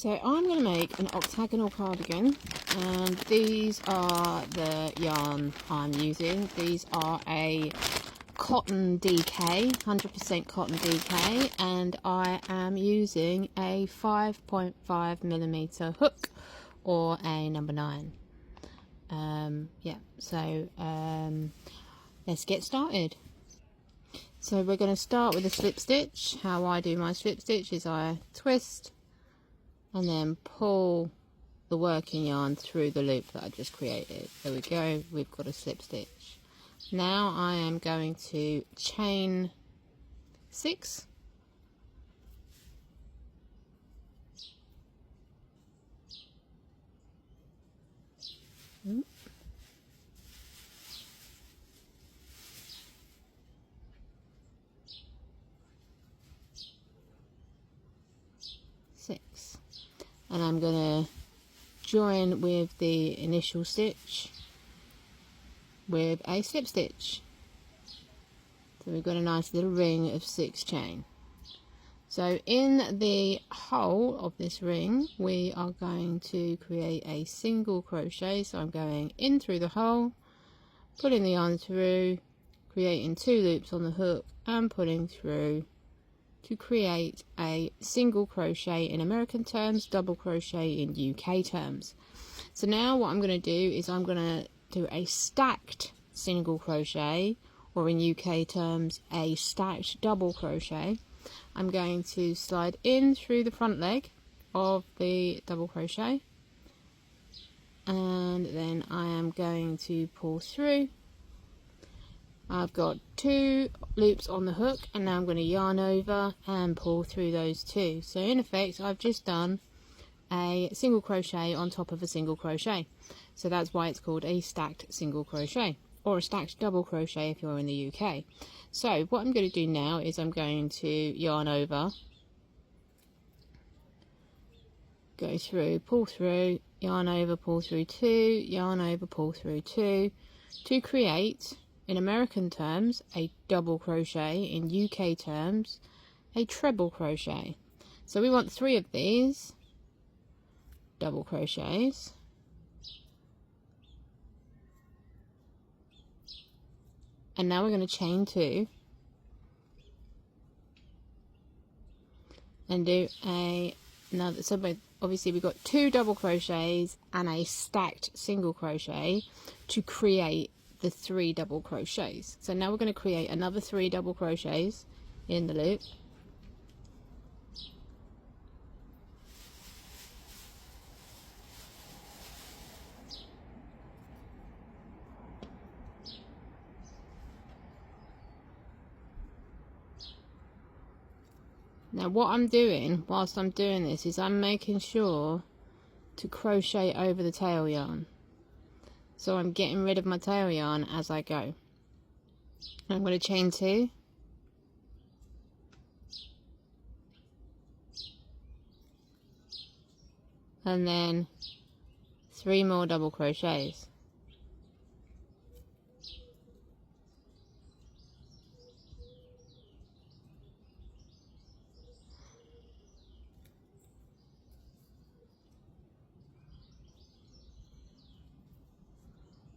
So I'm going to make an octagonal cardigan, and these are the yarn I'm using. These are a cotton DK, 100% cotton DK, and I am using a 5.5mm hook or a number 9. Let's get started. So we're going to start with a slip stitch. How I do my slip stitch is I twist and then pull the working yarn through the loop that I just created. There we go, we've got a slip stitch. Now I am going to chain 6. And I'm going to join with the initial stitch with a slip stitch. So we've got a nice little ring of 6 chain. So in the hole of this ring we are going to create a single crochet. So I'm going in through the hole, pulling the yarn through, creating 2 loops on the hook and pulling through to create a single crochet in American terms, double crochet in UK terms. So now what I'm going to do is I'm going to do a stacked single crochet, or in UK terms a stacked double crochet. I'm going to slide in through the front leg of the double crochet, and then I am going to pull through. I've got 2 loops on the hook, and now I'm going to yarn over and pull through those 2. So in effect I've just done a single crochet on top of a single crochet. So that's why it's called a stacked single crochet, or a stacked double crochet if you're in the UK. So what I'm going to do now is I'm going to yarn over, go through, pull through, yarn over, pull through 2, yarn over, pull through 2, to create, in American terms, a double crochet, in UK terms, a treble crochet. So we want 3 of these double crochets. And now we're going to chain 2 and do another. So obviously we've got 2 double crochets and a stacked single crochet to create the 3 double crochets. So now we're going to create another 3 double crochets in the loop. Now what I'm doing whilst I'm doing this is I'm making sure to crochet over the tail yarn. So I'm getting rid of my tail yarn as I go. I'm going to chain 2. And then 3 more double crochets.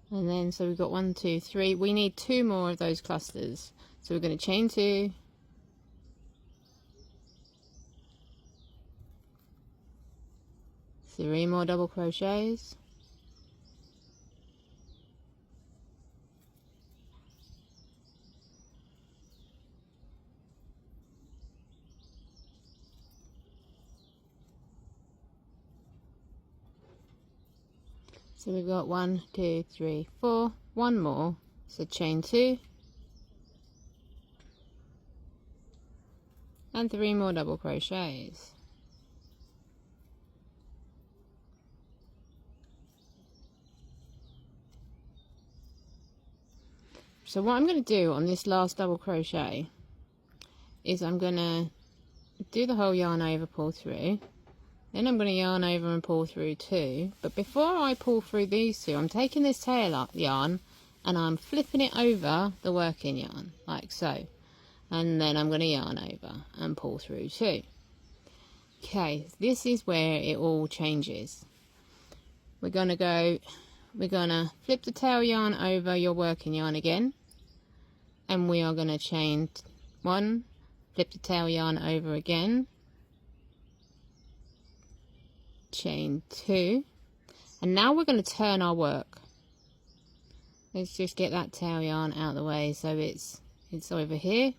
And then, so we've got 1, 2, 3. We need 2 more of those clusters. So we're going to chain 2. Three more double crochets. So we've got 1, 2, 3, 4, 1 more, so chain 2 and 3 more double crochets. So what I'm going to do on this last double crochet is I'm going to do the whole yarn over, pull through. Then I'm going to yarn over and pull through 2. But before I pull through these 2, I'm taking this tail up yarn and I'm flipping it over the working yarn, like so. And then I'm going to yarn over and pull through 2. Okay, this is where it all changes. We're gonna flip the tail yarn over your working yarn again, and we are gonna chain 1, flip the tail yarn over again, chain 2, and now we're going to turn our work. Let's just get that tail yarn out of the way so it's over here,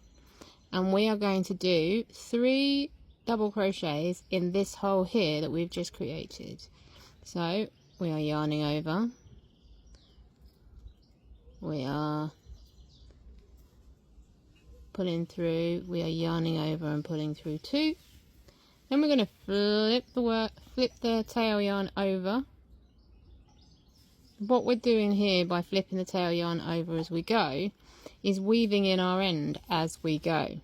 and we are going to do 3 double crochets in this hole here that we've just created. So we are yarning over, we are pulling through, we are yarning over and pulling through 2. Then we're going to flip the tail yarn over. What we're doing here by flipping the tail yarn over as we go is weaving in our end as we go.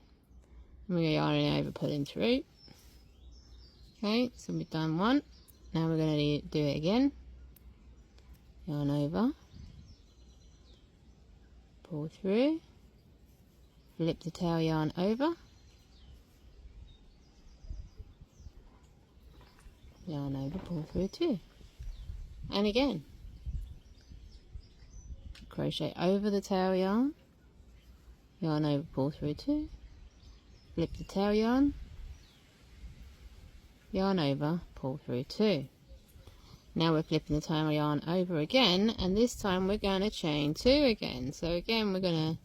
We're yarning over, pulling through. Okay, so we've done 1. Now we're going to do it again. Yarn over, pull through, flip the tail yarn over, yarn over, pull through 2, and again crochet over the tail yarn, yarn over, pull through 2, flip the tail yarn, yarn over, pull through 2. Now we're flipping the tail yarn over again, and this time we're going to chain 2 again. So again we're going to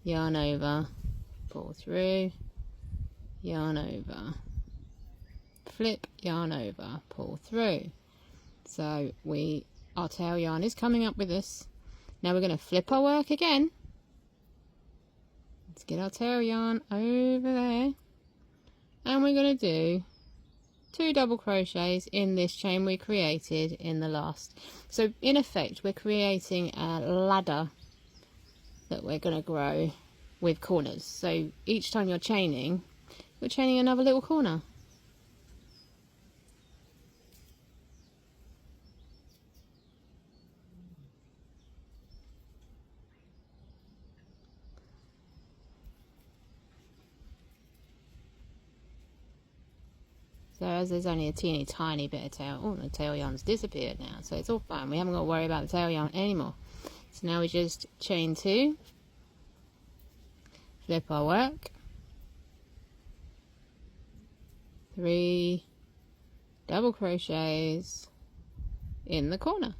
yarn over, pull through, yarn over, flip, yarn over, pull through. So our tail yarn is coming up with us. Now we're going to flip our work again. Let's get our tail yarn over there, and we're going to do 2 double crochets in this chain we created in the last. So in effect we're creating a ladder that we're going to grow with corners. So each time you're chaining another little corner. So as there's only a teeny tiny bit of tail, oh, the tail yarn's disappeared now, so it's all fine. We haven't got to worry about the tail yarn anymore. So now we just chain 2, flip our work, 3 double crochets in the corner,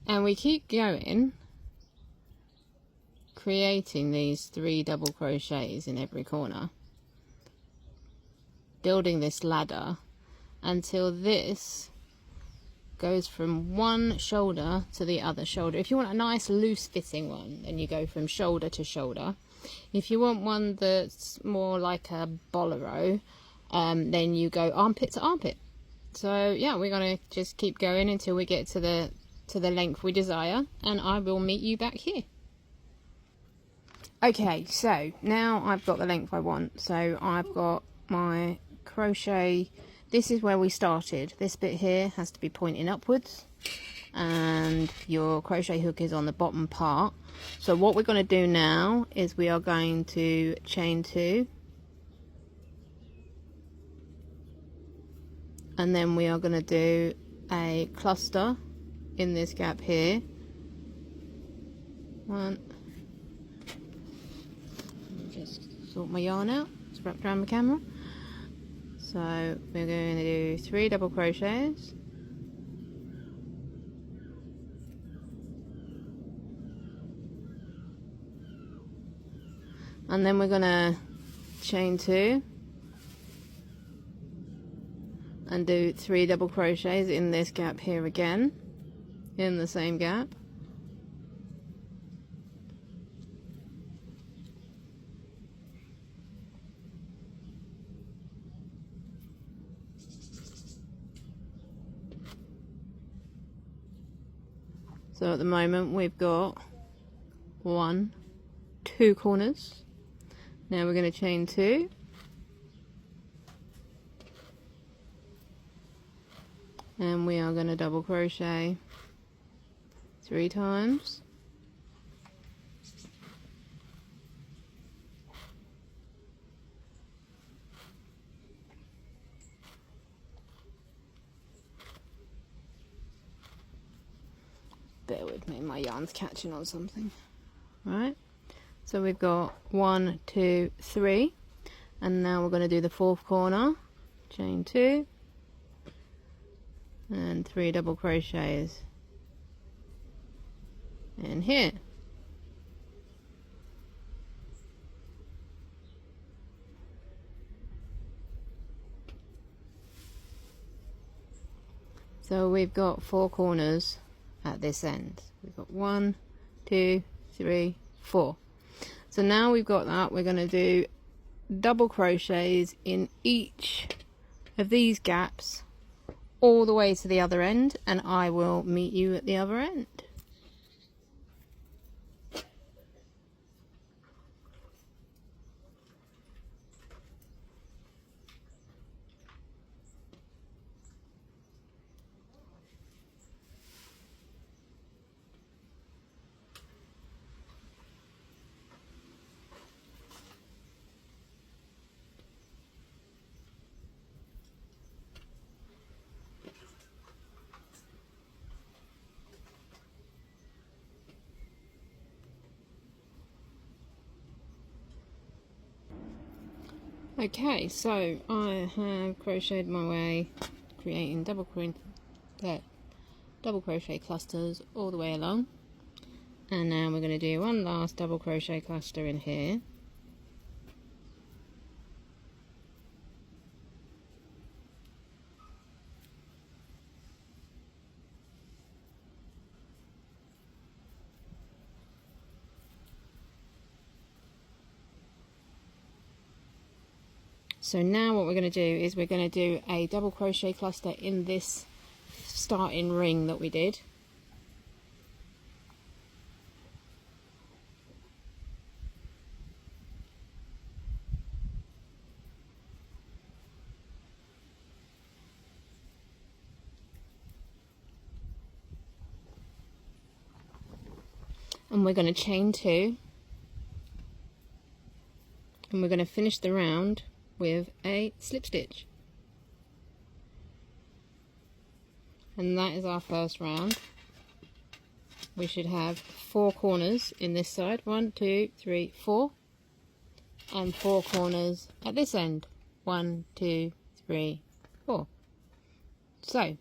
and we keep going, creating these 3 double crochets in every corner, building this ladder until this goes from one shoulder to the other shoulder. If you want a nice loose fitting one, then you go from shoulder to shoulder. If you want one that's more like a bolero, then you go armpit to armpit. So yeah, we're going to just keep going until we get to the length we desire, and I will meet you back here. Okay, so now I've got the length I want. So I've got my crochet, this is where we started. This bit here has to be pointing upwards, and your crochet hook is on the bottom part. So what we're going to do now is we are going to chain 2, and then we are going to do a cluster in this gap here. 1, just sort my yarn out, it's wrapped around my camera. So we're going to do 3 double crochets, and then we're going to chain 2 and do 3 double crochets in this gap here again, in the same gap. So at the moment we've got 1, 2 corners. Now we're going to chain 2, and we are going to double crochet 3 times, bear with me, my yarn's catching on something. Right, so we've got 1, 2, 3, and now we're going to do the fourth corner, chain 2 and 3 double crochets in here. So we've got 4 corners at this end. We've got 1, 2, 3, 4. So now we've got that, we're going to do double crochets in each of these gaps all the way to the other end, and I will meet you at the other end. Okay, so I have crocheted my way, creating double crochet clusters all the way along, and now we're going to do one last double crochet cluster in here. So now what we're going to do is we're going to do a double crochet cluster in this starting ring that we did. And we're going to chain 2, and we're going to finish the round with a slip stitch, and that is our first round. We should have 4 corners in this side, 1, 2, 3, 4, and 4 corners at this end, 1, 2, 3, 4. So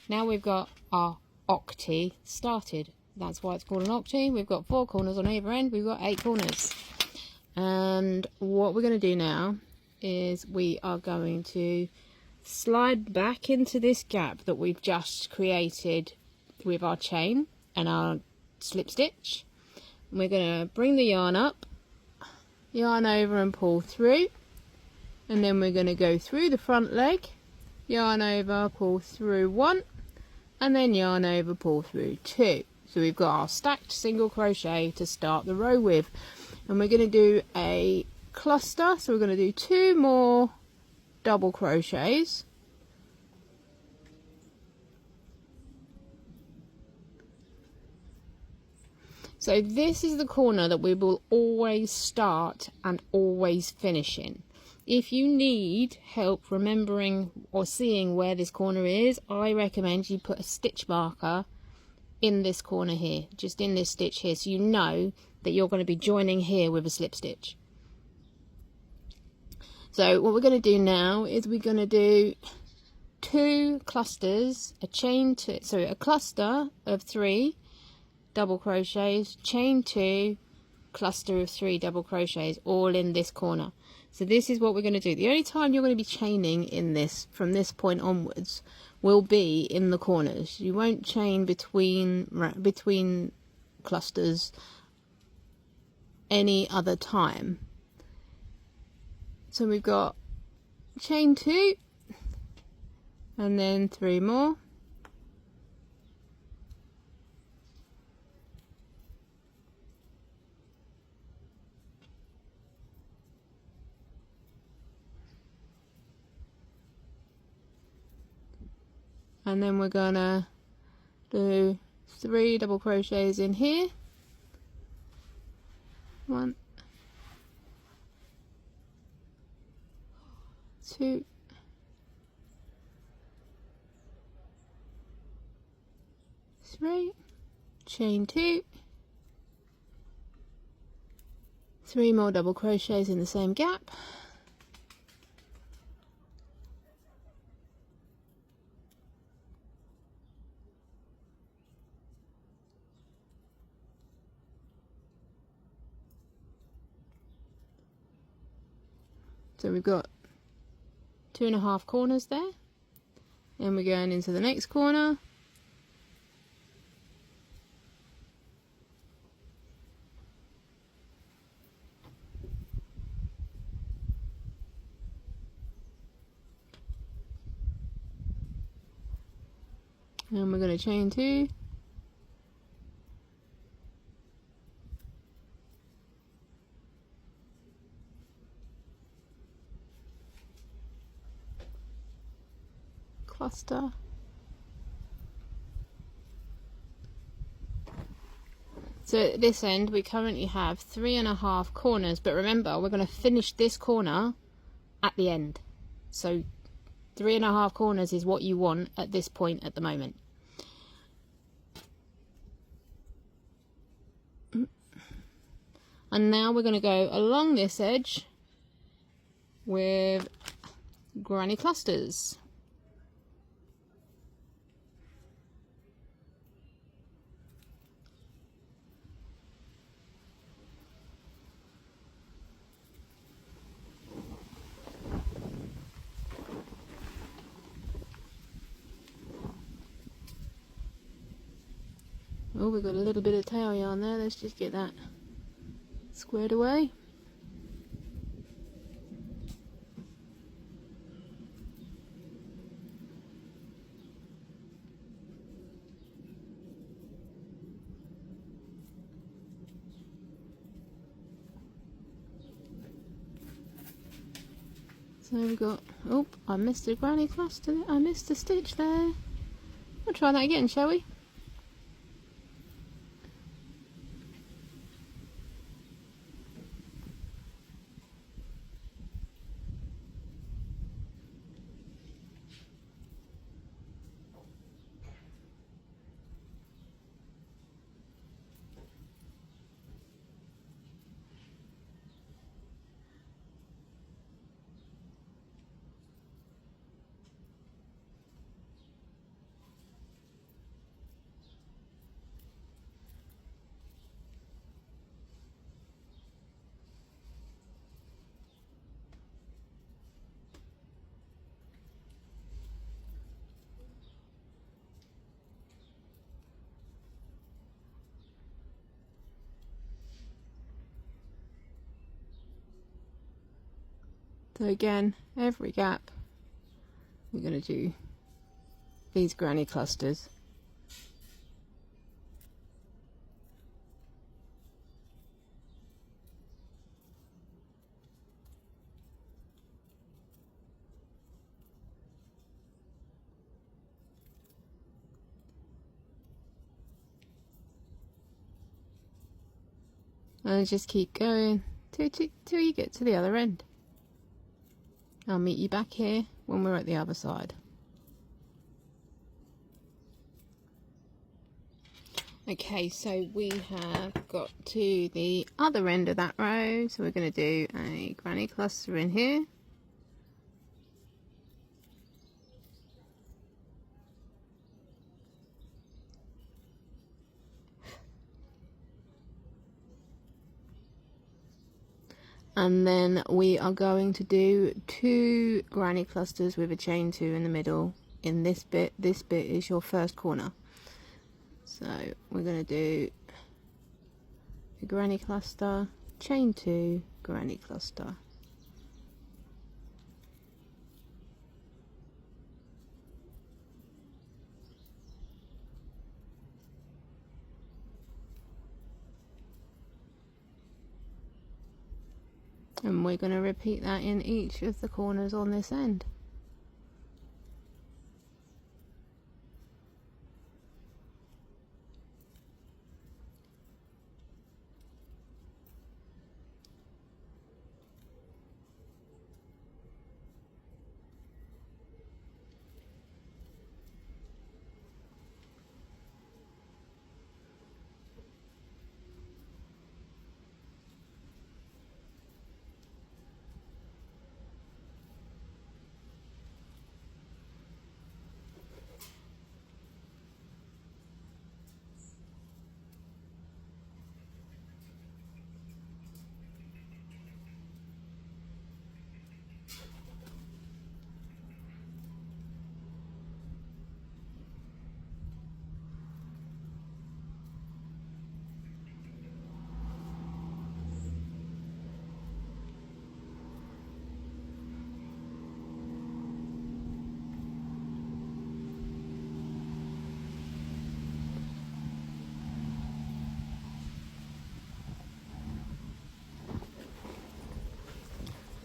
now we've got our octi started. That's why it's called an octi. We've got 4 corners on either end, we've got 8 corners. And what we're going to do now is we are going to slide back into this gap that we've just created with our chain and our slip stitch. And we're going to bring the yarn up, yarn over and pull through, and then we're going to go through the front leg, yarn over, pull through 1, and then yarn over, pull through 2. So we've got our stacked single crochet to start the row with, and we're going to do a cluster. So we're going to do 2 more double crochets, so this is the corner that we will always start and always finish in. If you need help remembering or seeing where this corner is, I recommend you put a stitch marker in this corner here, just in this stitch here, so you know that you're going to be joining here with a slip stitch. So what we're going to do now is we're going to do 2 clusters, a chain 2, so a cluster of 3 double crochets, chain 2, cluster of 3 double crochets, all in this corner. So this is what we're going to do. The only time you're going to be chaining in this from this point onwards will be in the corners. You won't chain between clusters any other time. So we've got chain 2 and then 3 more, and then we're gonna do 3 double crochets in here, 1, 2, 3, chain 2, 3 more double crochets in the same gap, so we've got 2.5 corners there, and we're going into the next corner. And we're going to chain 2, cluster, so at this end we currently have 3.5 corners, but remember we're going to finish this corner at the end, so 3.5 corners is what you want at this point at the moment. And now we're going to go along this edge with granny clusters. Oh, we've got a little bit of tail yarn there. Let's just get that squared away. So we've got, oh, I missed a granny cluster, I missed a stitch there. We'll try that again, shall we? So again, every gap we're going to do these granny clusters. And just keep going till you get to the other end. I'll meet you back here when we're at the other side. Okay, so we have got to the other end of that row, so we're going to do a granny cluster in here. And then we are going to do 2 granny clusters with a chain 2 in the middle in this bit. This bit is your first corner. So we're going to do a granny cluster, chain 2, granny cluster. And we're going to repeat that in each of the corners on this end.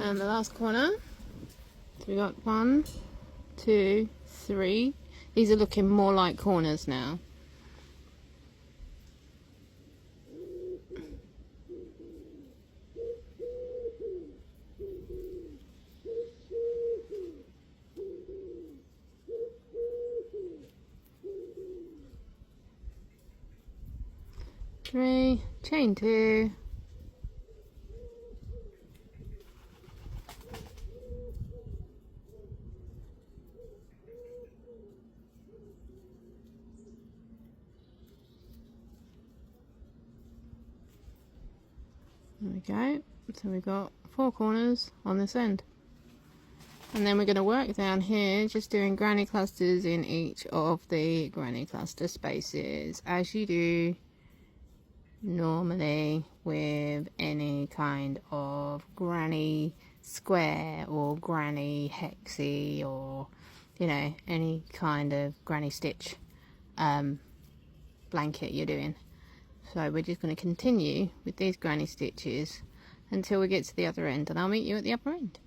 And the last corner. So we got 1, 2, 3. These are looking more like corners now. Three, chain 2. There we go. So we've got 4 corners on this end. And then we're going to work down here, just doing granny clusters in each of the granny cluster spaces, as you do normally with any kind of granny square or granny hexy, or you know, any kind of granny stitch blanket you're doing. So we're just going to continue with these granny stitches until we get to the other end, and I'll meet you at the upper end.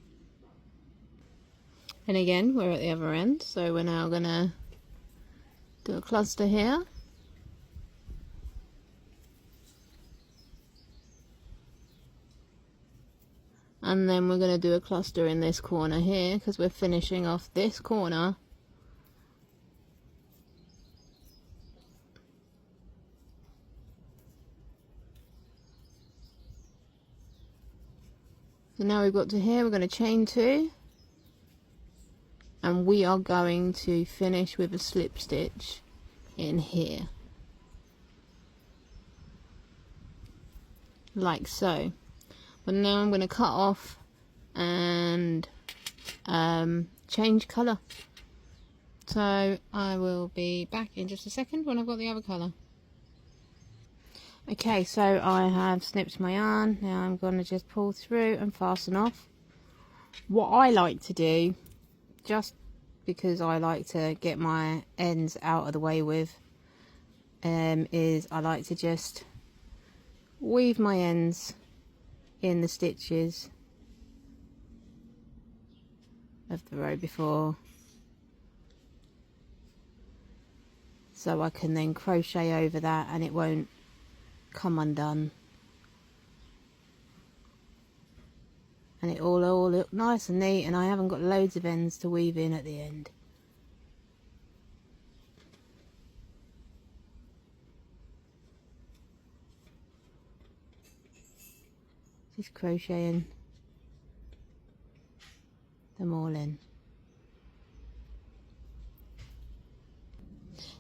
And again, we're at the other end, so we're now going to do a cluster here. And then we're going to do a cluster in this corner here, because we're finishing off this corner. So now we've got to here, we're going to chain 2. And we are going to finish with a slip stitch in here. Like so. But now I'm going to cut off and change colour. So I will be back in just a second when I've got the other colour. Okay, so I have snipped my yarn. Now I'm going to just pull through and fasten off. What I like to do, just because I like to get my ends out of the way with, is I like to just weave my ends in the stitches of the row before, so I can then crochet over that and it won't come undone, and it all look nice and neat, and I haven't got loads of ends to weave in at the end. Just crocheting them all in.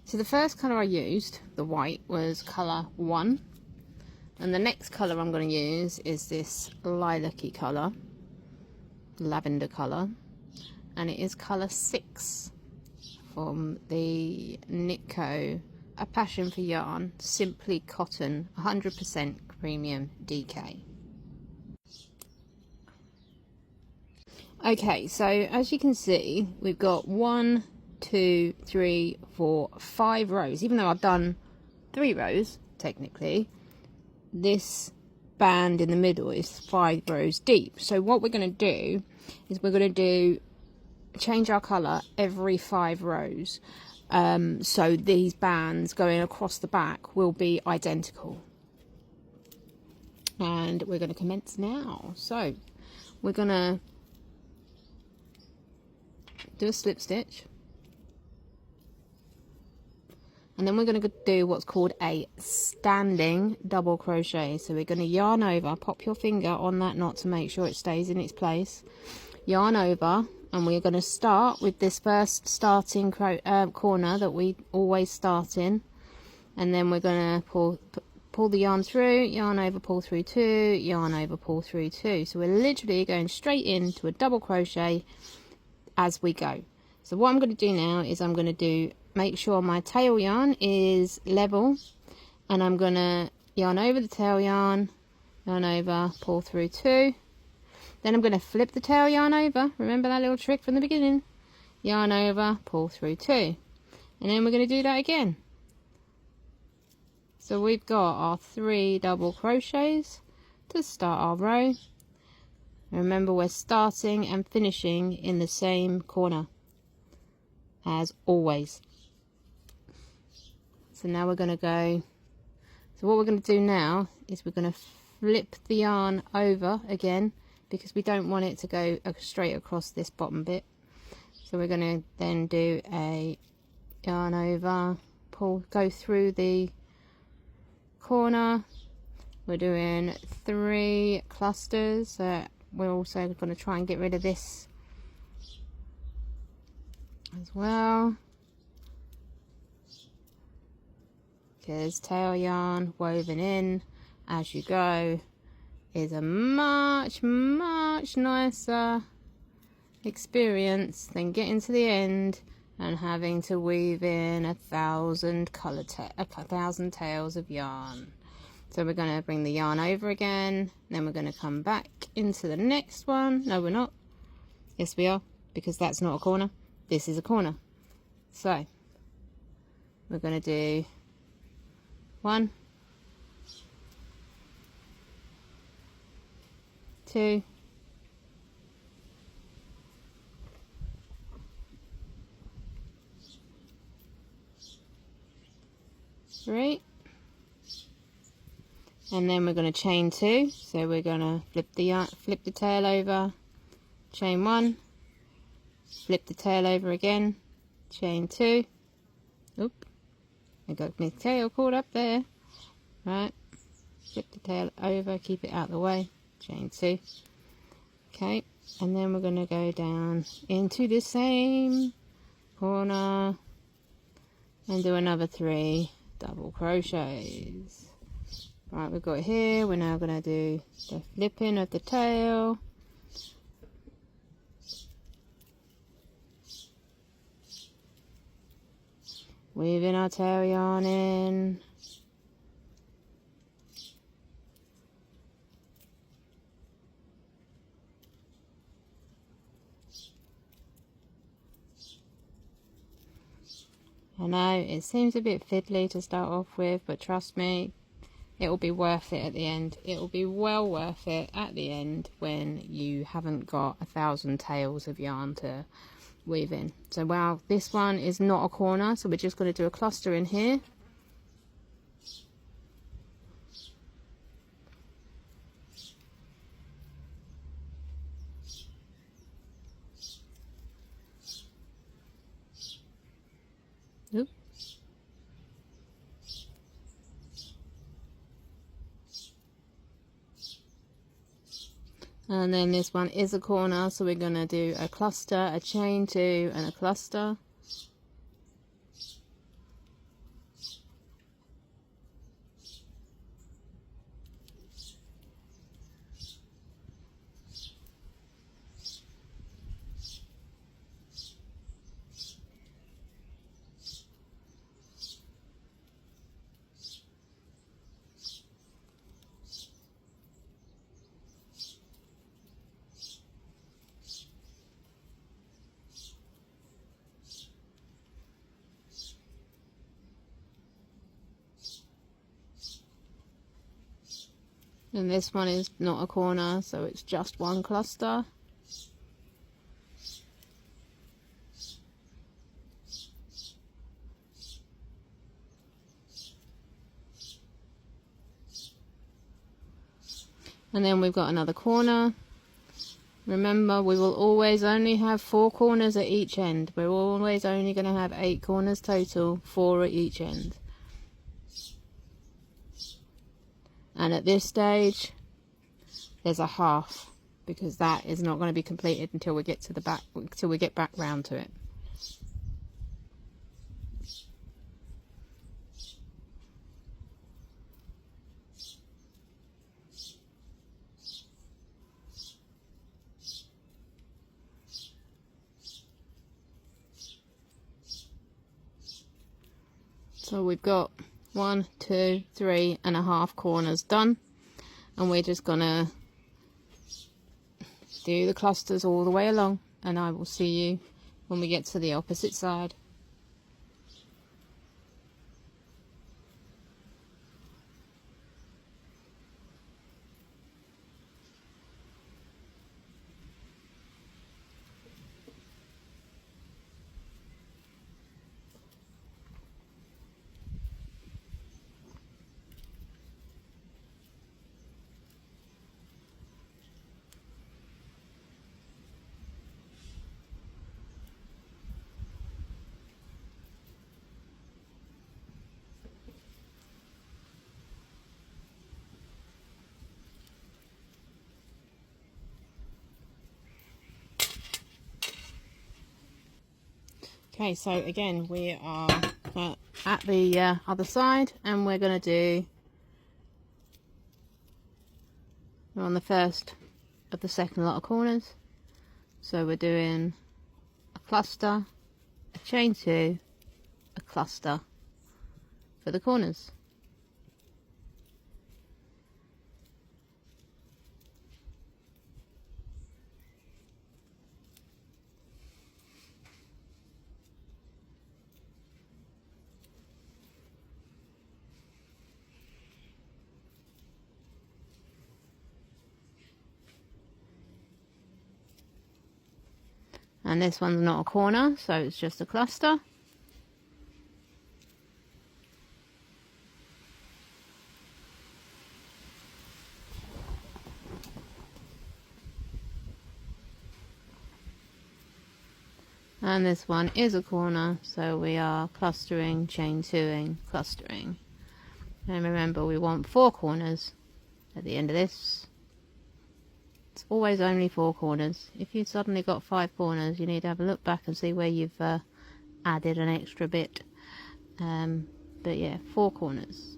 So the first colour I used, the white, was colour 1, and the next colour I'm going to use is this lilac-y colour, lavender colour, and it is colour 6 from the Knitco A Passion for Yarn Simply Cotton 100% Premium DK. Okay, so as you can see, we've got 1, 2, 3, 4, 5 rows. Even though I've done 3 rows, technically, this band in the middle is 5 rows deep. So what we're going to do is we're going to change our colour every 5 rows. So these bands going across the back will be identical. And we're going to commence now. So we're going to do a slip stitch, and then we're going to do what's called a standing double crochet. So we're going to yarn over, pop your finger on that knot to make sure it stays in its place, yarn over, and we're going to start with this first starting corner that we always start in, and then we're going to pull the yarn through, yarn over, pull through 2, yarn over, pull through 2. So we're literally going straight into a double crochet as we go. So what I'm going to do now is I'm going to make sure my tail yarn is level, and I'm going to yarn over the tail yarn over, pull through 2, then I'm going to flip the tail yarn over, remember that little trick from the beginning, yarn over, pull through 2, and then we're going to do that again. So we've got our 3 double crochets to start our row. Remember, we're starting and finishing in the same corner as always. So now we're going to go, so what we're going to do now is we're going to flip the yarn over again, because we don't want it to go straight across this bottom bit. So we're going to then do a yarn over, go through the corner. We're doing 3 clusters. We're also going to try and get rid of this as well, because tail yarn woven in as you go is a much nicer experience than getting to the end and having to weave in 1,000 tails of yarn. So we're going to bring the yarn over again, then we're going to come back into the next one. No, we're not. Yes, we are, because that's not a corner. This is a corner. So we're going to do 1, 2, 3, and then we're going to chain 2. So we're going to flip the tail over, chain 1, flip the tail over again, chain 2. Oop, I got my tail caught up there. Right, flip the tail over, keep it out of the way, chain 2. Okay, and then we're going to go down into the same corner and do another 3 double crochets. Right, we've got here, we're now going to do the flipping of the tail. Weaving our tail yarn in. I know it seems a bit fiddly to start off with, but trust me, it will be worth it at the end. It will be well worth it at the end when you haven't got 1,000 tails of yarn to weave in. So while this one is not a corner, so we're just going to do a cluster in here. Oop. And then this one is a corner, so we're going to do a cluster, a chain 2 and a cluster. And this one is not a corner, so it's just one cluster. And then we've got another corner. Remember, we will always only have 4 corners at each end. We're always only going to have 8 corners total, 4 at each end. And at this stage, there's a half, because that is not going to be completed until we get to the back, until we get back round to it. So we've got 1, 2, 3 and a half corners done, and we're just gonna do the clusters all the way along, and I will see you when we get to the opposite side. Okay, so again we are at the other side, and we're going to do, we're on the first of the second lot of corners, so we're doing a cluster, a chain 2, a cluster for the corners. And this one's not a corner, so it's just a cluster. And this one is a corner, so we are clustering, chain 2ing, clustering. And remember, we want 4 corners at the end of this. It's always only 4 corners. If you've suddenly got 5 corners, you need to have a look back and see where you've added an extra bit. But yeah, 4 corners.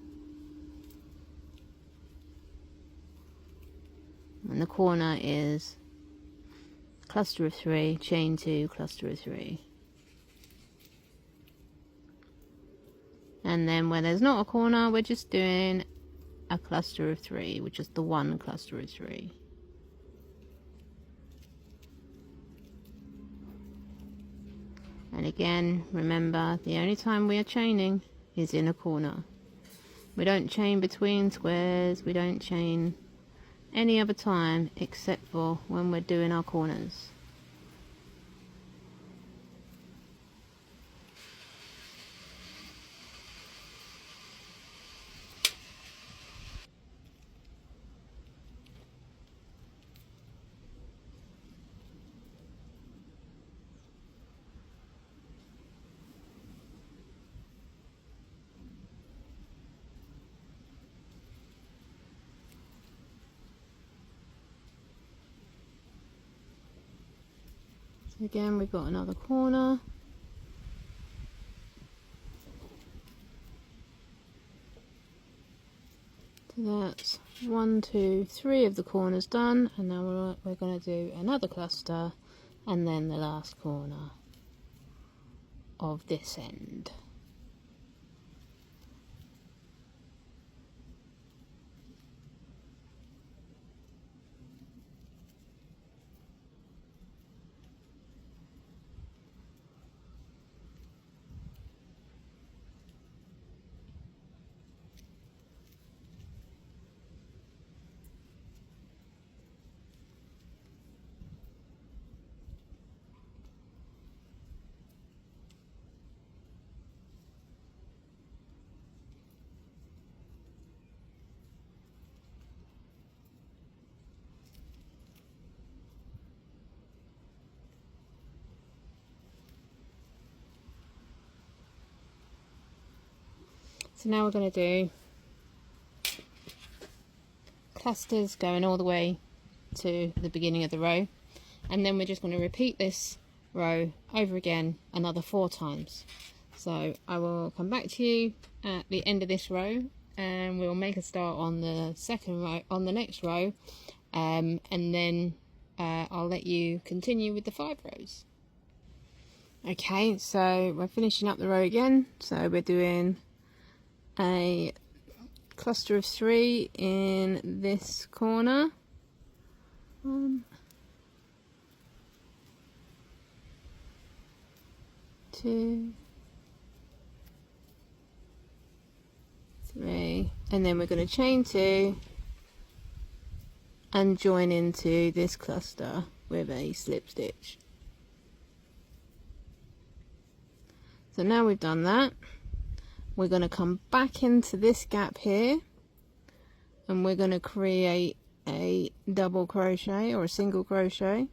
And the corner is cluster of 3, chain 2, cluster of 3. And then where there's not a corner, we're just doing a cluster of 3, which is the 1 cluster of 3. And again, remember, the only time we are chaining is in a corner. We don't chain between squares, we don't chain any other time except for when we're doing our corners. So again, we've got another corner. So that's 1, 2, 3 of the corners done, and now we're going to do another cluster and then the last corner of this end. So now we're going to do clusters going all the way to the beginning of the row, and then we're just going to repeat this row over again another 4 times. So I will come back to you at the end of this row, and we'll make a start on the second row, on the next row, and then I'll let you continue with the 5 rows. Okay, so we're finishing up the row again, so we're doing a cluster of 3 in this corner. 1, 2, 3, and then we're going to chain 2 and join into this cluster with a slip stitch. So now we've done that, we're going to come back into this gap here, and we're going to create a double crochet or a single crochet,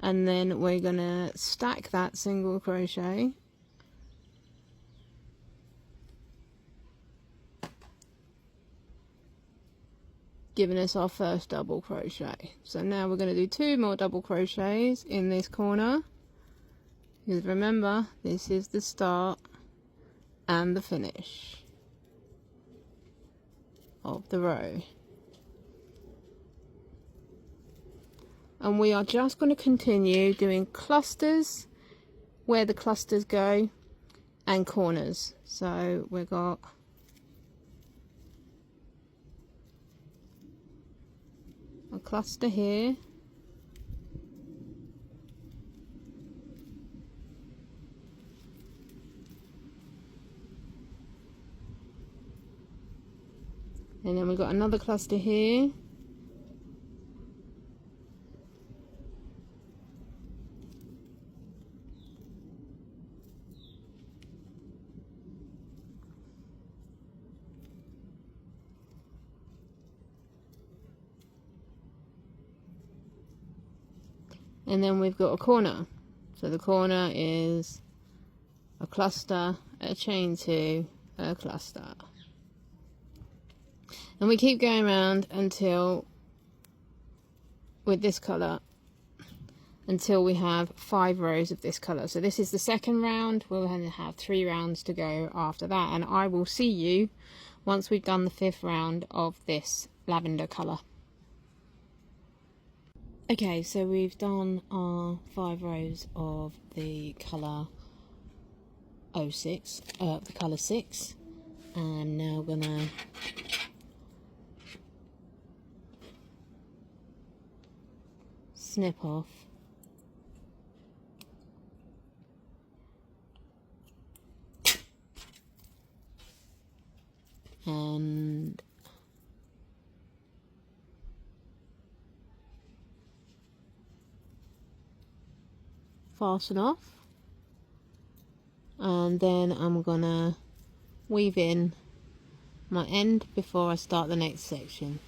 and then we're going to stack that single crochet giving us our first double crochet. So now we're going to do 2 more double crochets in this corner, Because remember, this is the start and the finish of the row. And we are just going to continue doing clusters where the clusters go and corners. So we've got a cluster here, and then we've got another cluster here, and then we've got a corner. So the corner is a cluster, a chain two, a cluster. And we keep going around until, with this colour, until we have 5 rows of this colour. So this is the second round. We'll have 3 rounds to go after that. And I will see you once we've done the 5th round of this lavender colour. Okay, so we've done our 5 rows of the colour 06, the colour 6. I'm now gonna snip off and fasten off, and then I'm gonna weave in my end before I start the next section.